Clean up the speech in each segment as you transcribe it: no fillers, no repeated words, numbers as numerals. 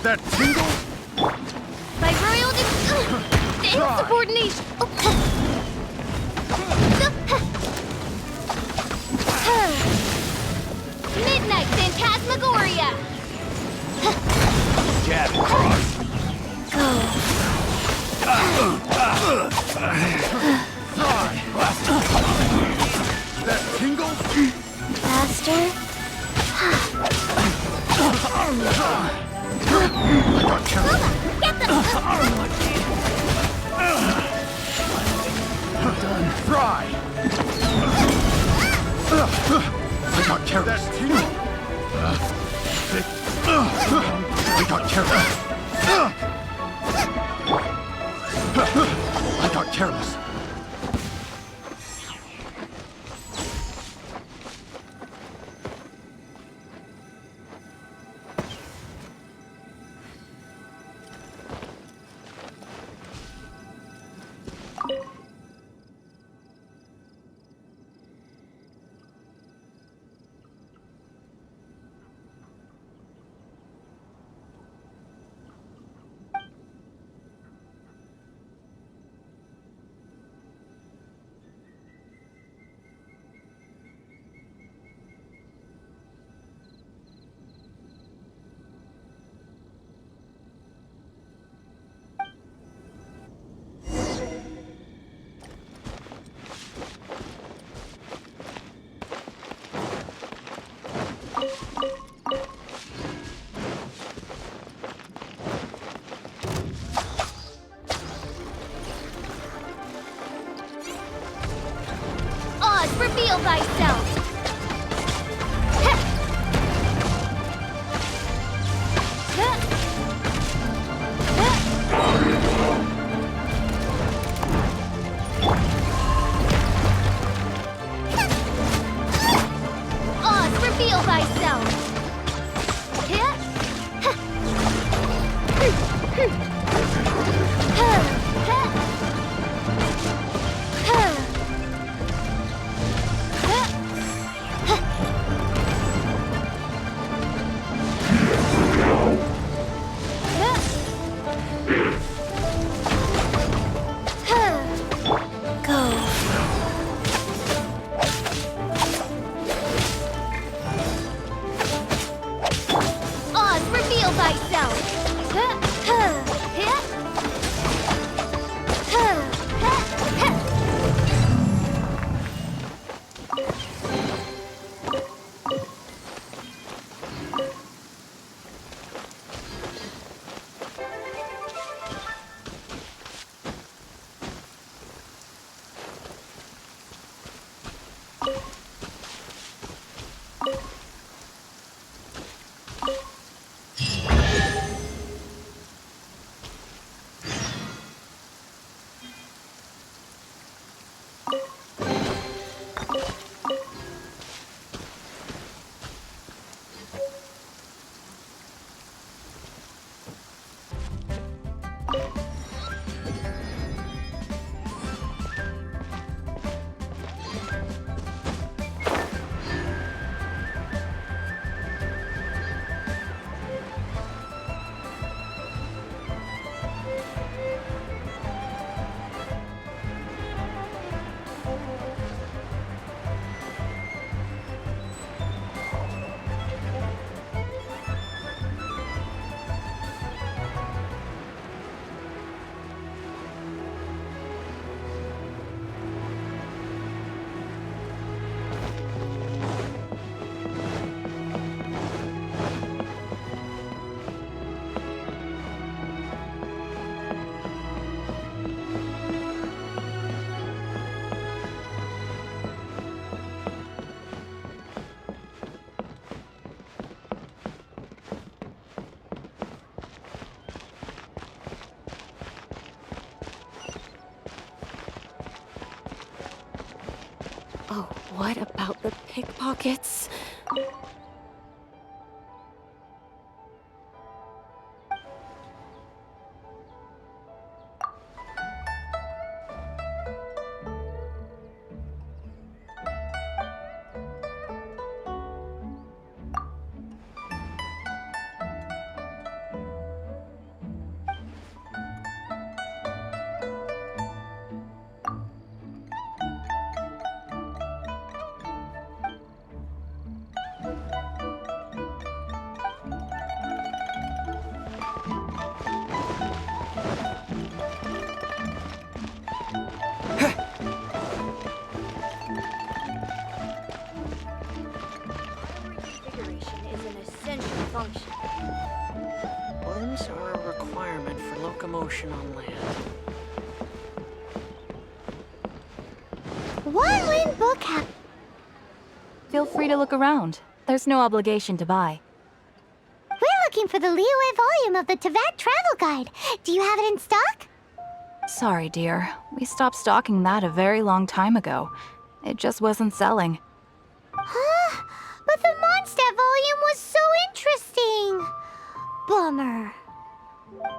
That tingle? By royal insubordination. Midnight Phantasmagoria. Jab cross. That tingle? Faster. Get them! Done. Fry. I got careless. That tingle? I got careless. I got careless. Reveal thyself! Oz, reveal thyself! Oh, what about the pickpockets? essential function. Limbs are a requirement for locomotion on land. One limb book cap. Feel free to look around. There's no obligation to buy. We're looking for the Liyue volume of the Teyvat travel guide. Do you have it in stock? Sorry, dear. We stopped stocking that a very long time ago. It just wasn't selling. Huh? But the Mondstadt volume was so interesting. Bummer.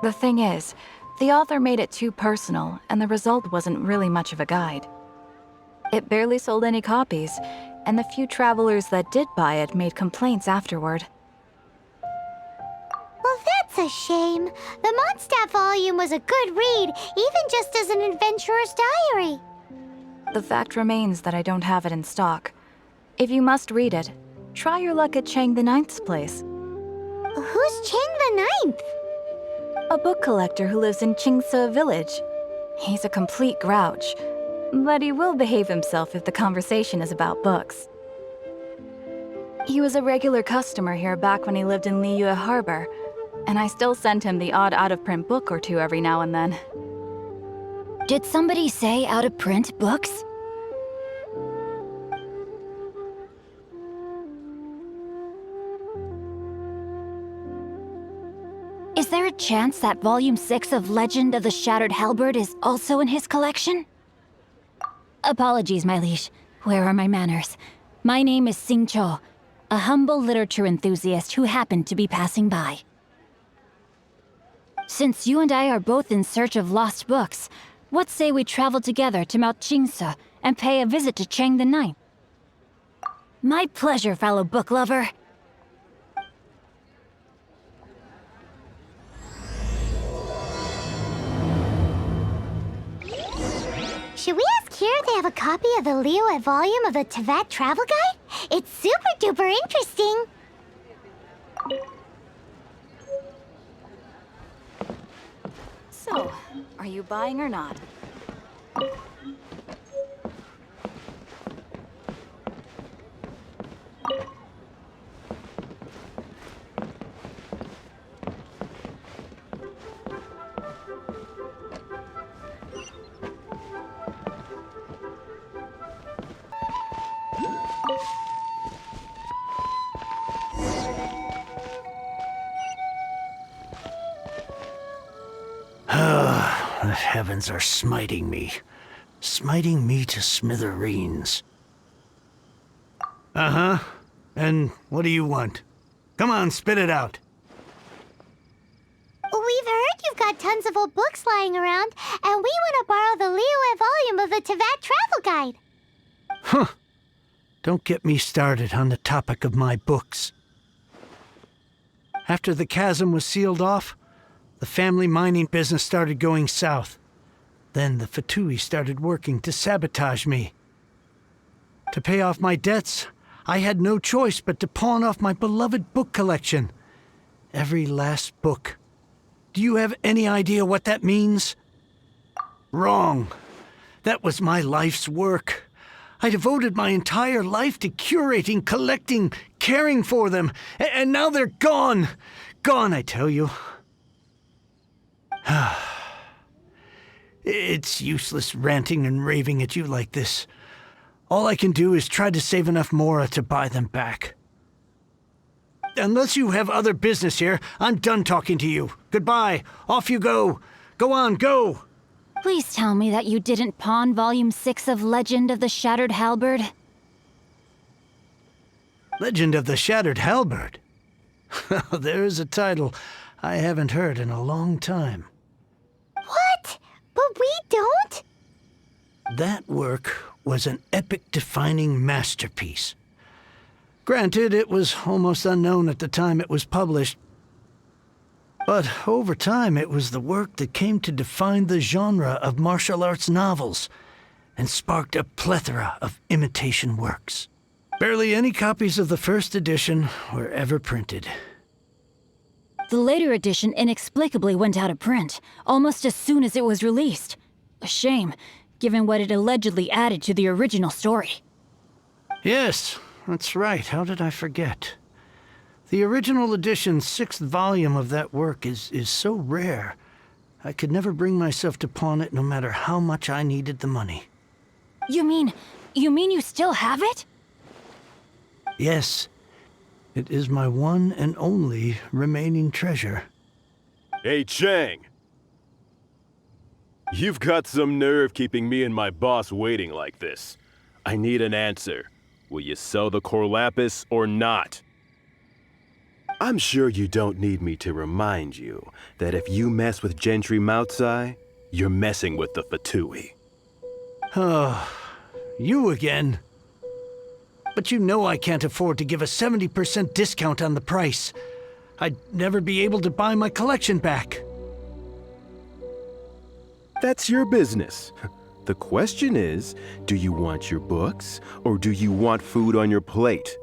The thing is, the author made it too personal, and the result wasn't really much of a guide. It barely sold any copies, and the few travelers that did buy it made complaints afterward. Well, that's a shame. The Mondstadt volume was a good read, even just as an adventurer's diary. The fact remains that I don't have it in stock. If you must read it, try your luck at Chang the Ninth's place. Who's Chang the Ninth? A book collector who lives in Qingse village. He's a complete grouch, but he will behave himself if the conversation is about books. He was a regular customer here back when he lived in Liyue Harbor, and I still send him the odd out-of-print book or two every now and then. Did somebody say out-of-print books? Is there a chance that Volume 6 of Legend of the Shattered Halberd is also in his collection? Apologies, my liege. Where are my manners? My name is Sing Cho, a humble literature enthusiast who happened to be passing by. Since you and I are both in search of lost books, what say we travel together to Mount Qingse and pay a visit to Chang the Ninth? My pleasure, fellow book lover. Should we ask here if they have a copy of the Liyue volume of the Teyvat travel guide? It's super duper interesting. So, are you buying or not? The heavens are smiting me to smithereens. Uh-huh. And what do you want? Come on, spit it out. We've heard you've got tons of old books lying around, and we want to borrow the Liyue volume of the Teyvat travel guide. Huh. Don't get me started on the topic of my books. After the chasm was sealed off, the family mining business started going south. Then the Fatui started working to sabotage me. To pay off my debts, I had no choice but to pawn off my beloved book collection. Every last book. Do you have any idea what that means? Wrong. That was my life's work. I devoted my entire life to curating, collecting, caring for them, and now they're gone. Gone, I tell you. It's useless ranting and raving at you like this. All I can do is try to save enough mora to buy them back. Unless you have other business here, I'm done talking to you. Goodbye. Off you go. Go on, go. Please tell me that you didn't pawn Volume 6 of Legend of the Shattered Halberd. Legend of the Shattered Halberd? There's a title I haven't heard in a long time. What? But we don't? That work was an epic-defining masterpiece. Granted, it was almost unknown at the time it was published, but over time it was the work that came to define the genre of martial arts novels and sparked a plethora of imitation works. Barely any copies of the first edition were ever printed. The later edition inexplicably went out of print, almost as soon as it was released. A shame, given what it allegedly added to the original story. Yes, that's right. How did I forget? The original edition's 6th volume of that work is so rare. I could never bring myself to pawn it no matter how much I needed the money. You mean you still have it? Yes. It is my one and only remaining treasure. Hey, Chang! You've got some nerve keeping me and my boss waiting like this. I need an answer. Will you sell the core lapis or not? I'm sure you don't need me to remind you that if you mess with Gentry Moutsai, you're messing with the Fatui. Oh, you again. But you know I can't afford to give a 70% discount on the price. I'd never be able to buy my collection back. That's your business. The question is, do you want your books, or do you want food on your plate?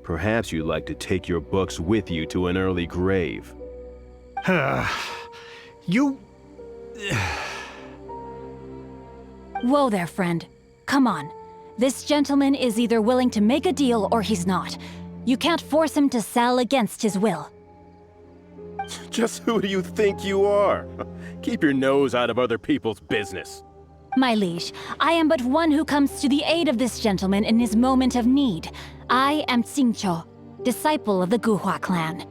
Perhaps you'd like to take your books with you to an early grave. You... Whoa there, friend. Come on. This gentleman is either willing to make a deal or he's not. You can't force him to sell against his will. Just who do you think you are? Keep your nose out of other people's business. My liege, I am but one who comes to the aid of this gentleman in his moment of need. I am Xingqiu, disciple of the Guhua clan.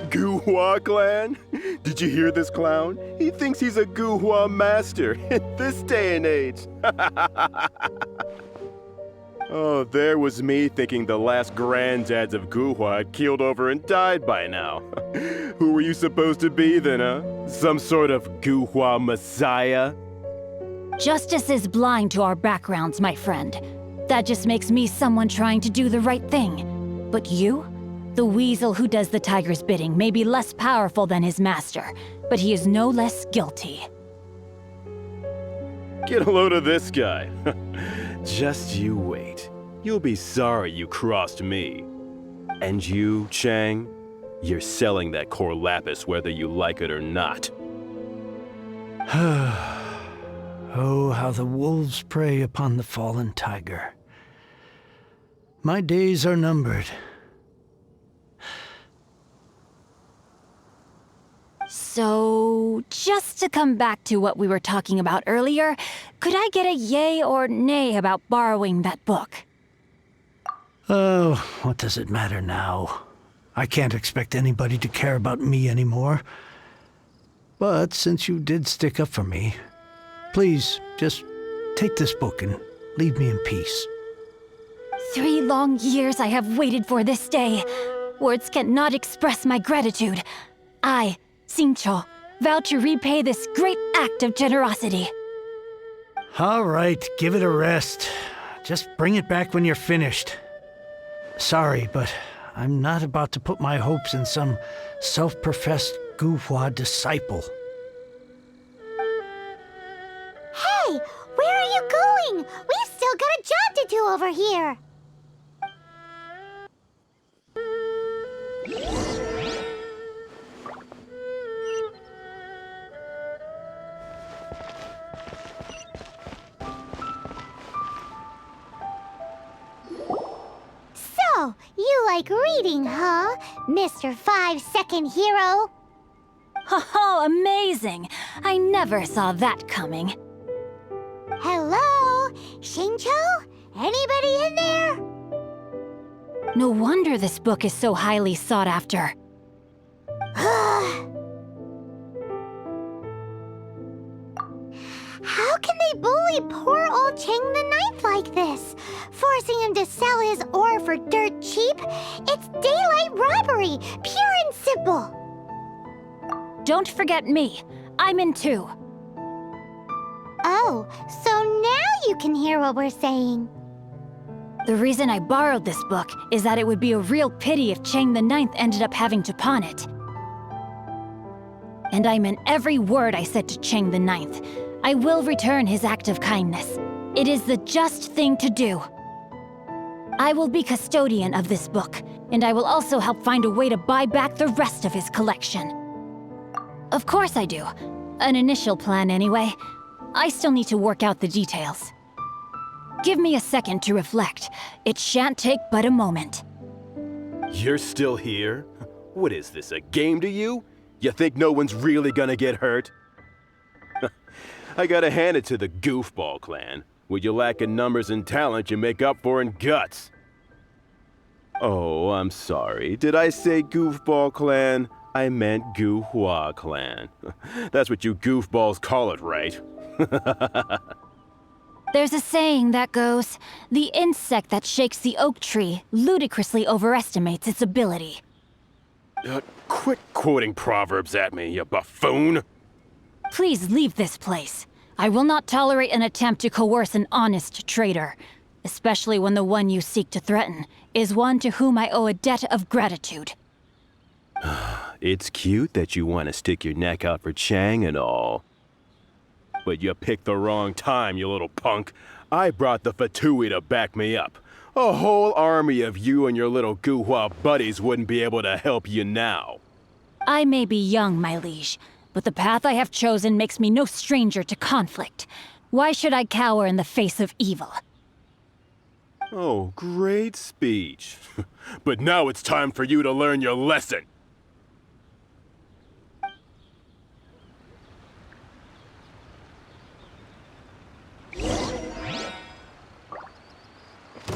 Guhua clan? Did you hear this clown? He thinks he's a Guhua master in this day and age. Oh, there was me thinking the last granddads of Guhua had keeled over and died by now. Who were you supposed to be then, huh? Some sort of Guhua messiah? Justice is blind to our backgrounds, my friend. That just makes me someone trying to do the right thing. But you? The weasel who does the tiger's bidding may be less powerful than his master, but he is no less guilty. Get a load of this guy. Just you wait. You'll be sorry you crossed me. And you, Chang, you're selling that core lapis whether you like it or not. Oh, how the wolves prey upon the fallen tiger. My days are numbered. So, just to come back to what we were talking about earlier, could I get a yay or nay about borrowing that book? Oh, what does it matter now? I can't expect anybody to care about me anymore. But since you did stick up for me, please, just take this book and leave me in peace. 3 long years I have waited for this day. Words cannot express my gratitude. I, Xingqiu, vow to repay this great act of generosity. All right, give it a rest. Just bring it back when you're finished. Sorry, but I'm not about to put my hopes in some self-professed Guhua disciple. Hey, where are you going? We've still got a job to do over here. So, you like reading, huh, Mr. 5-second hero? Oh, amazing! I never saw that coming. Hello? Xingqiu? Anybody in there? No wonder this book is so highly sought after. How can they bully poor old Chang the Ninth like this? Forcing him to sell his ore for dirt cheap? It's daylight robbery, pure and simple. Don't forget me. I'm in too. Oh, so now you can hear what we're saying. The reason I borrowed this book is that it would be a real pity if Chang the Ninth ended up having to pawn it. And I meant every word I said to Chang the Ninth. I will return his act of kindness. It is the just thing to do. I will be custodian of this book, and I will also help find a way to buy back the rest of his collection. Of course I do. An initial plan, anyway. I still need to work out the details. Give me a second to reflect. It shan't take but a moment. You're still here? What is this, a game to you? You think no one's really gonna get hurt? I gotta hand it to the Goofball clan. What you lack in numbers and talent, you make up for in guts. Oh, I'm sorry. Did I say Goofball clan? I meant Goohua clan. That's what you goofballs call it, right? There's a saying that goes, the insect that shakes the oak tree ludicrously overestimates its ability. Quit quoting proverbs at me, you buffoon! Please leave this place. I will not tolerate an attempt to coerce an honest trader, especially when the one you seek to threaten is one to whom I owe a debt of gratitude. It's cute that you want to stick your neck out for Chang and all. But you picked the wrong time, you little punk. I brought the Fatui to back me up. A whole army of you and your little Guhua buddies wouldn't be able to help you now. I may be young, my liege, but the path I have chosen makes me no stranger to conflict. Why should I cower in the face of evil? Oh, great speech. But now it's time for you to learn your lesson.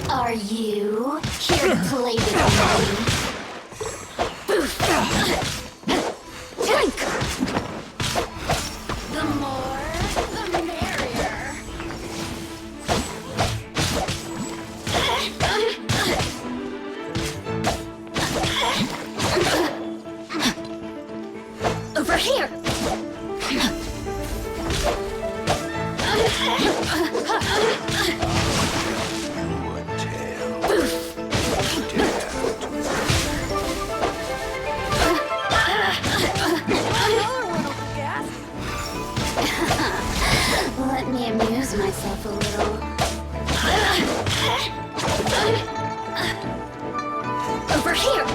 Are you here to play with me? Boof! Drink! The more, the merrier. Over here! Let me amuse myself a little. Over here!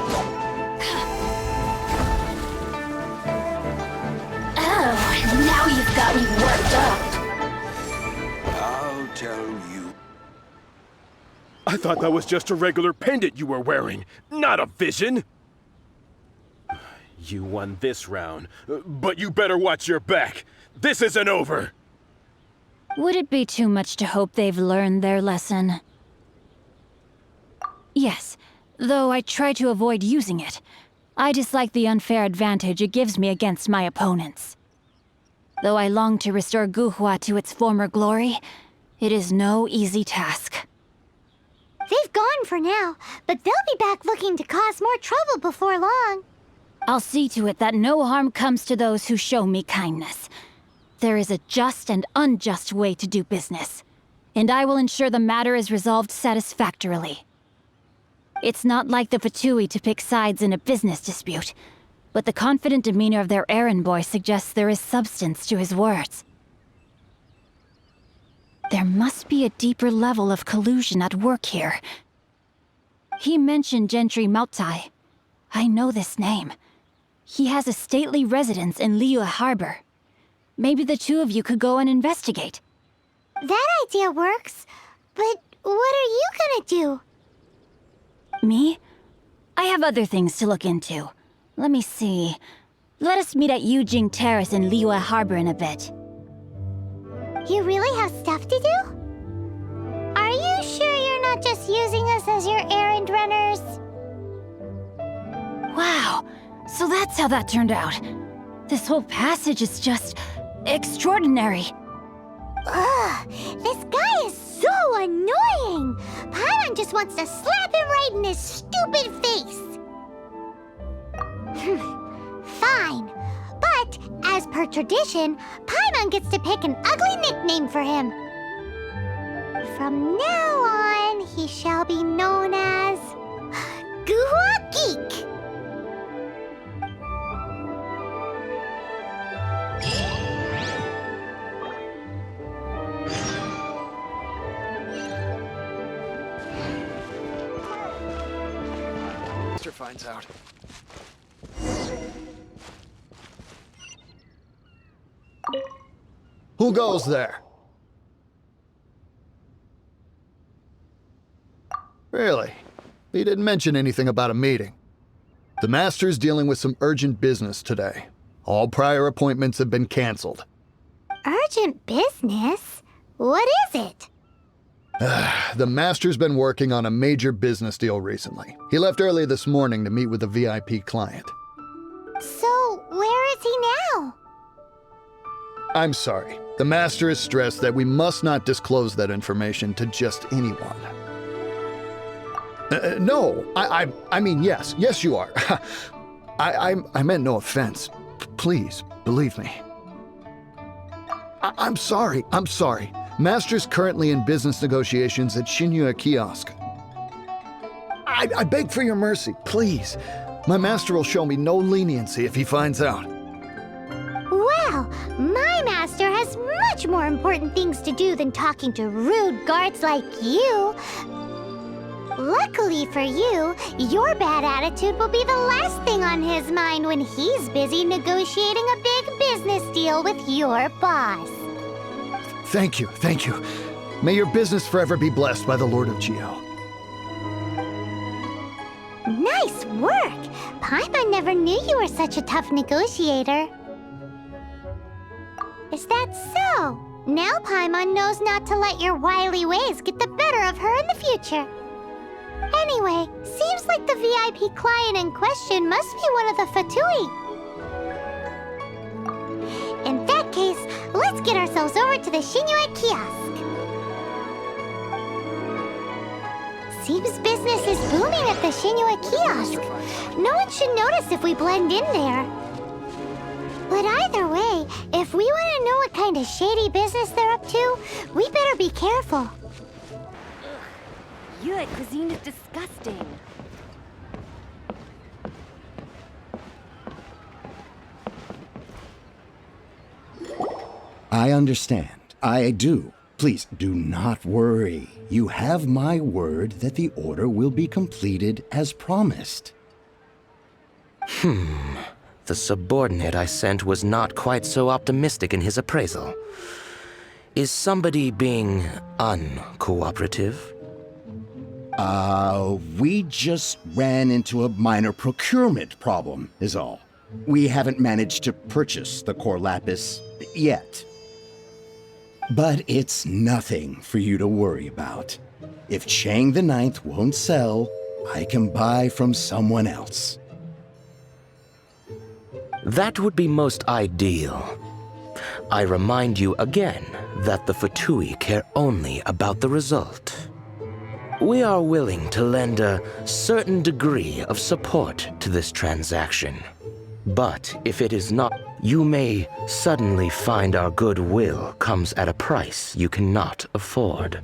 Oh, now you've got me worked up. I'll tell you. I thought that was just a regular pendant you were wearing, not a vision. You won this round, but you better watch your back. This isn't over. Would it be too much to hope they've learned their lesson? Yes, though I try to avoid using it. I dislike the unfair advantage it gives me against my opponents. Though I long to restore Guhua to its former glory, it is no easy task. They've gone for now, but they'll be back looking to cause more trouble before long. I'll see to it that no harm comes to those who show me kindness. There is a just and unjust way to do business, and I will ensure the matter is resolved satisfactorily. It's not like the Fatui to pick sides in a business dispute, but the confident demeanor of their errand boy suggests there is substance to his words. There must be a deeper level of collusion at work here. He mentioned Gentry Mautai. I know this name. He has a stately residence in Liyue Harbor. Maybe the two of you could go and investigate. That idea works, but what are you gonna do? Me? I have other things to look into. Let me see. Let us meet at Yujing Terrace in Liyue Harbor in a bit. You really have stuff to do? Are you sure you're not just using us as your errand runners? Wow, so that's how that turned out. This whole passage is just extraordinary. Ugh, this guy is so annoying! Paimon just wants to slap him right in his stupid face! Fine, but as per tradition, Paimon gets to pick an ugly nickname for him. From now on, he shall be known as Guhua Geek. Finds out. Who goes there? Really? He didn't mention anything about a meeting. The Master's dealing with some urgent business today. All prior appointments have been canceled. Urgent business? What is it? The Master's been working on a major business deal recently. He left early this morning to meet with a VIP client. So, where is he now? I'm sorry. The Master has stressed that we must not disclose that information to just anyone. No, I mean, yes. Yes, you are. I meant no offense. Please, believe me. I'm sorry. Master's currently in business negotiations at Shinya Kiosk. I beg for your mercy, please. My master will show me no leniency if he finds out. Well, my master has much more important things to do than talking to rude guards like you. Luckily for you, your bad attitude will be the last thing on his mind when he's busy negotiating a big business deal with your boss. Thank you. May your business forever be blessed by the Lord of Geo. Nice work! Paimon never knew you were such a tough negotiator. Is that so? Now Paimon knows not to let your wily ways get the better of her in the future. Anyway, seems like the VIP client in question must be one of the Fatui. In that case, let's get ourselves over to the Shinya Kiosk. Seems business is booming at the Shinya Kiosk. No one should notice if we blend in there. But either way, if we want to know what kind of shady business they're up to, we better be careful. Your cuisine is disgusting. I understand. I do. Please do not worry. You have my word that the order will be completed as promised. The subordinate I sent was not quite so optimistic in his appraisal. Is somebody being uncooperative? We just ran into a minor procurement problem, is all. We haven't managed to purchase the core lapis yet. But it's nothing for you to worry about. If Chang the Ninth won't sell, I can buy from someone else. That would be most ideal. I remind you again that the Fatui care only about the result. We are willing to lend a certain degree of support to this transaction. But if it is not, you may suddenly find our goodwill comes at a price you cannot afford.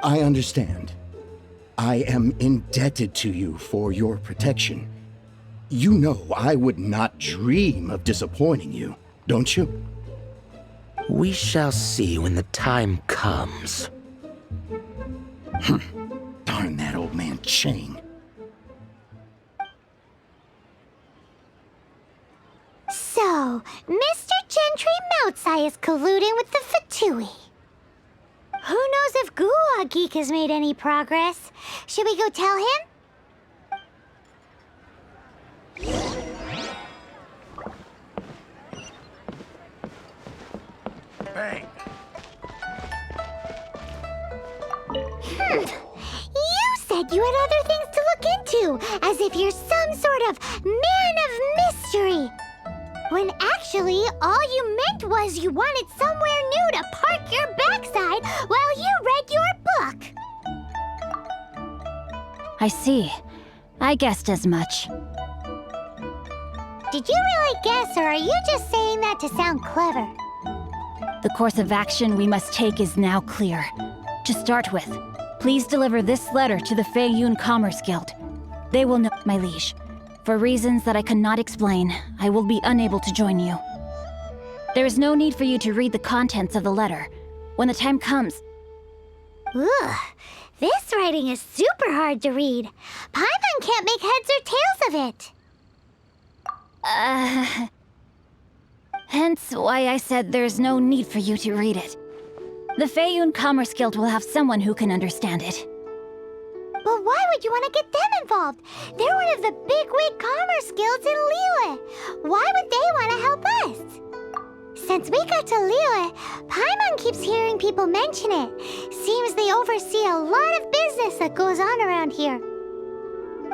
I understand. I am indebted to you for your protection. You know I would not dream of disappointing you, don't you? We shall see when the time comes. Darn that old man Chang. So, Mr. Gentry Moutsai is colluding with the Fatui. Who knows if Guwa Geek has made any progress? Should we go tell him? Bang! You said you had other things to look into, as if you're some sort of man of mystery. When actually, all you meant was you wanted somewhere new to park your backside while you read your book. I see. I guessed as much. Did you really guess, or are you just saying that to sound clever? The course of action we must take is now clear. To start with, please deliver this letter to the Feiyun Commerce Guild. They will know, my liege. For reasons that I cannot explain, I will be unable to join you. There is no need for you to read the contents of the letter. When the time comes... Ugh, this writing is super hard to read. Paimon can't make heads or tails of it. Hence why I said there's no need for you to read it. The Feiyun Commerce Guild will have someone who can understand it. But why would you want to get them involved? They're one of the bigwig commerce guilds in Liyue. Why would they want to help us? Since we got to Liyue, Paimon keeps hearing people mention it. Seems they oversee a lot of business that goes on around here.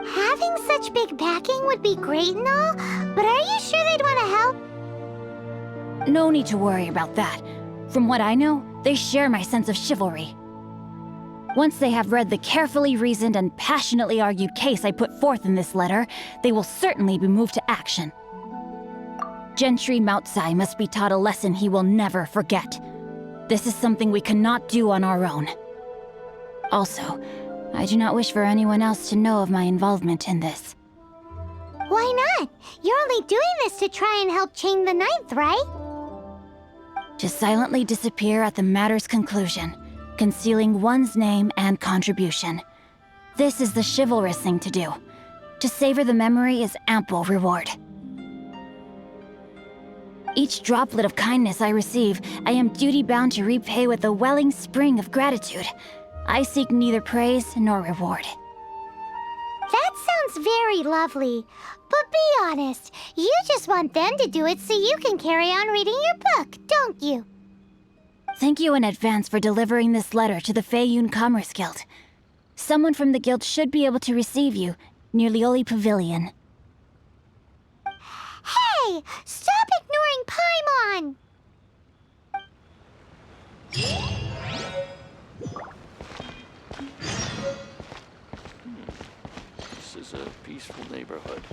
Having such big backing would be great and all, but are you sure they'd want to help? No need to worry about that. From what I know, they share my sense of chivalry. Once they have read the carefully reasoned and passionately argued case I put forth in this letter, they will certainly be moved to action. Gentry Moutsai must be taught a lesson he will never forget. This is something we cannot do on our own. Also, I do not wish for anyone else to know of my involvement in this. Why not? You're only doing this to try and help chain the ninth, right? To silently disappear at the matter's conclusion, concealing one's name and contribution. This is the chivalrous thing to do. To savor the memory is ample reward. Each droplet of kindness I receive, I am duty-bound to repay with a welling spring of gratitude. I seek neither praise nor reward. That sounds very lovely. But be honest, you just want them to do it so you can carry on reading your book, don't you? Thank you in advance for delivering this letter to the Feiyun Commerce Guild. Someone from the guild should be able to receive you near Lioli Pavilion. Hey! Stop ignoring Paimon! This is a peaceful neighborhood.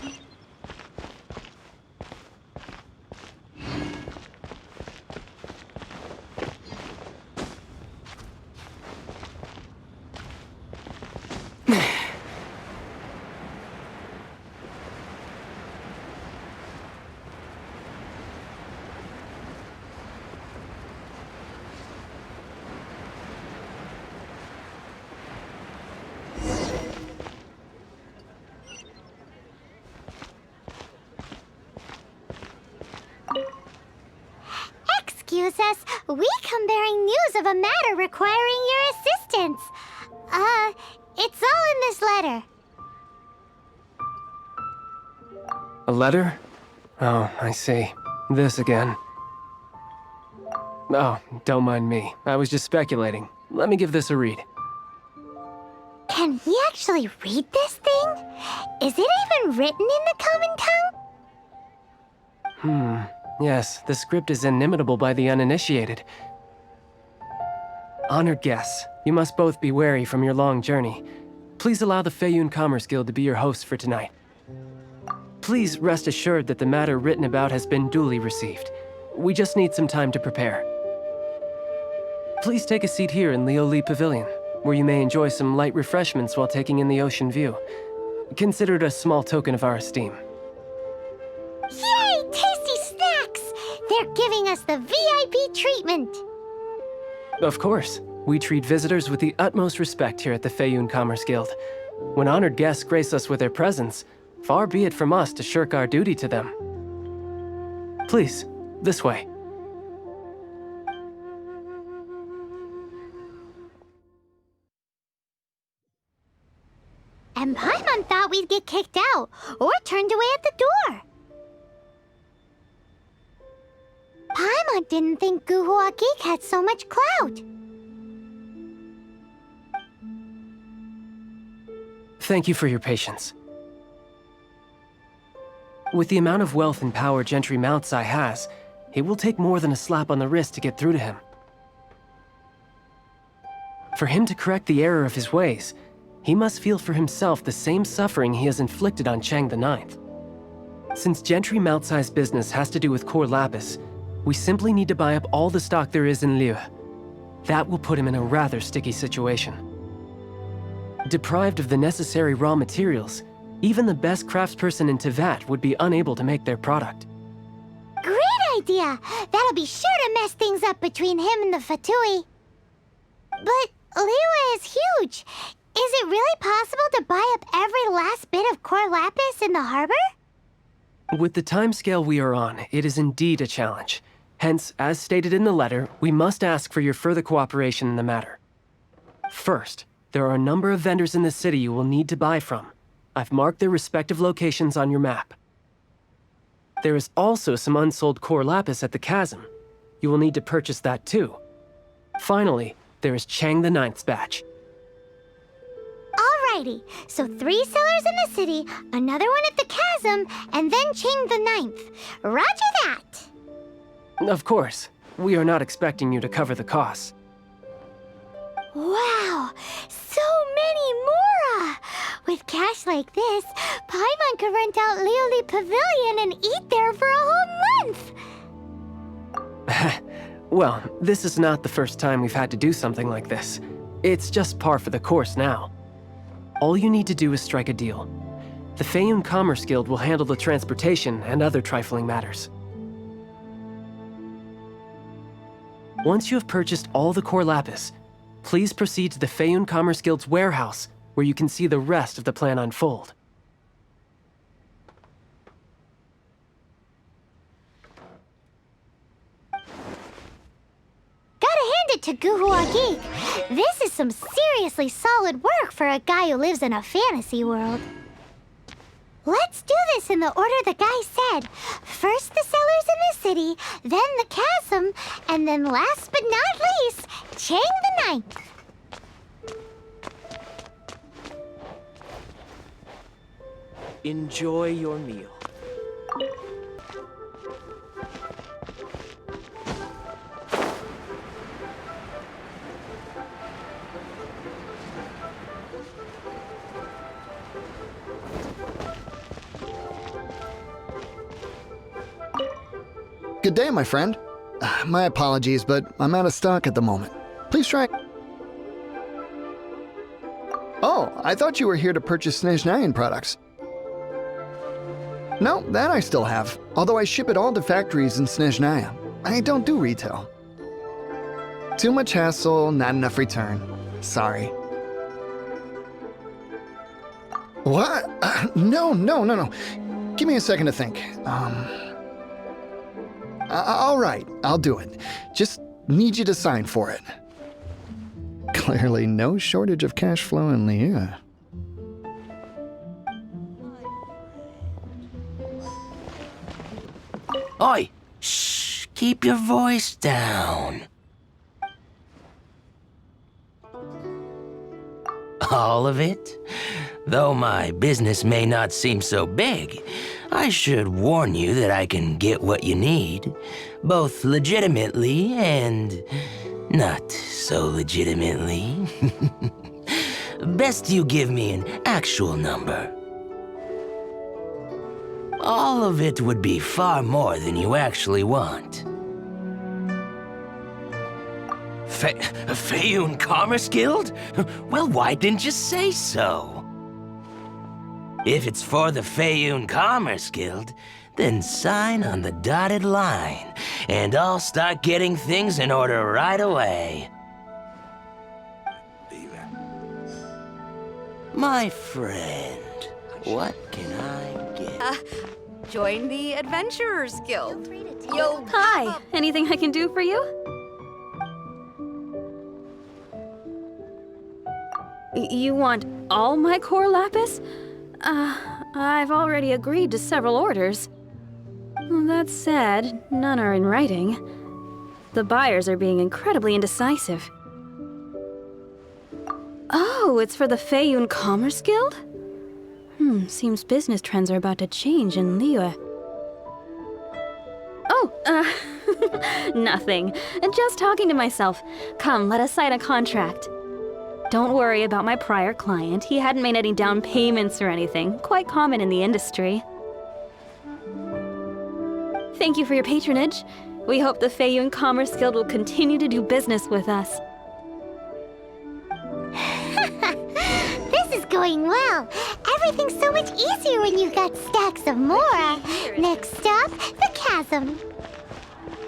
Excuse us, we come bearing news of a matter requiring your assistance. It's all in this letter. A letter? Oh, I see. This again. Oh, don't mind me. I was just speculating. Let me give this a read. Can we actually read this thing? Is it even written in the common tongue? Yes, the script is inimitable by the uninitiated. Honored guests, you must both be wary from your long journey. Please allow the Feiyun Commerce Guild to be your hosts for tonight. Please rest assured that the matter written about has been duly received. We just need some time to prepare. Please take a seat here in Lioli Pavilion, where you may enjoy some light refreshments while taking in the ocean view. Consider it a small token of our esteem. Yay! Tasty snacks! They're giving us the VIP treatment! Of course. We treat visitors with the utmost respect here at the Feiyun Commerce Guild. When honored guests grace us with their presence, far be it from us to shirk our duty to them. Please, this way. And Paimon thought we'd get kicked out, or turned away at the door. Paimon didn't think Guhua Geek had so much clout. Thank you for your patience. With the amount of wealth and power Gentry Moutsai has, it will take more than a slap on the wrist to get through to him. For him to correct the error of his ways, he must feel for himself the same suffering he has inflicted on Chang the Ninth. Since Gentry Moutsai's business has to do with core lapis, we simply need to buy up all the stock there is in Liyue. That will put him in a rather sticky situation. Deprived of the necessary raw materials, even the best craftsperson in Teyvat would be unable to make their product. Great idea! That'll be sure to mess things up between him and the Fatui. But Liyue is huge. Is it really possible to buy up every last bit of core lapis in the harbor? With the timescale we are on, it is indeed a challenge. Hence, as stated in the letter, we must ask for your further cooperation in the matter. First, There are a number of vendors in the city you will need to buy from. I've marked their respective locations on your map. There is also some unsold core lapis at the chasm. You will need to purchase that too. Finally, there is Chang the Ninth's batch. Alrighty, so 3 sellers in the city, another one at the chasm, and then Chang the Ninth. Roger that! Of course, we are not expecting you to cover the costs. Wow, so many more! With cash like this, Paimon could rent out Leoli Pavilion and eat there for a whole month! Well, this is not the first time we've had to do something like this. It's just par for the course now. All you need to do is strike a deal. The Feiyun Commerce Guild will handle the transportation and other trifling matters. Once you have purchased all the core lapis, please proceed to the Feiyun Commerce Guild's warehouse, where you can see the rest of the plan unfold. Gotta hand it to Guhua Geek. This is some seriously solid work for a guy who lives in a fantasy world. Let's do this in the order the guy said. First the sellers in the city, then the chasm, and then last but not least, Chang the Ninth. Enjoy your meal. Good day, my friend. My apologies, but I'm out of stock at the moment. Please try... Oh, I thought you were here to purchase Snezhnayan products. No, that I still have, although I ship it all to factories in Snezhnaya. I don't do retail. Too much hassle, not enough return. Sorry. What? No. Give me a second to think. All right, I'll do it. Just need you to sign for it. Clearly no shortage of cash flow in Liyue. Oi! Shh! Keep your voice down. All of it? Though my business may not seem so big, I should warn you that I can get what you need, both legitimately and not so legitimately. Best you give me an actual number. All of it would be far more than you actually want. Feiyun Commerce Guild? Well, why didn't you say so? If it's for the Feiyun Commerce Guild, then sign on the dotted line, and I'll start getting things in order right away. My friend, what can I get? Join the Adventurers Guild. Hi, anything I can do for you? You want all my core lapis? I've already agreed to several orders. That said, none are in writing. The buyers are being incredibly indecisive. Oh, it's for the Feiyun Commerce Guild? Seems business trends are about to change in Liyue. Oh, nothing. Just talking to myself. Come, let us sign a contract. Don't worry about my prior client. He hadn't made any down payments or anything. Quite common in the industry. Thank you for your patronage. We hope the Feiyun Commerce Guild will continue to do business with us. This is going well. Everything's so much easier when you've got stacks of more. Next stop, the chasm.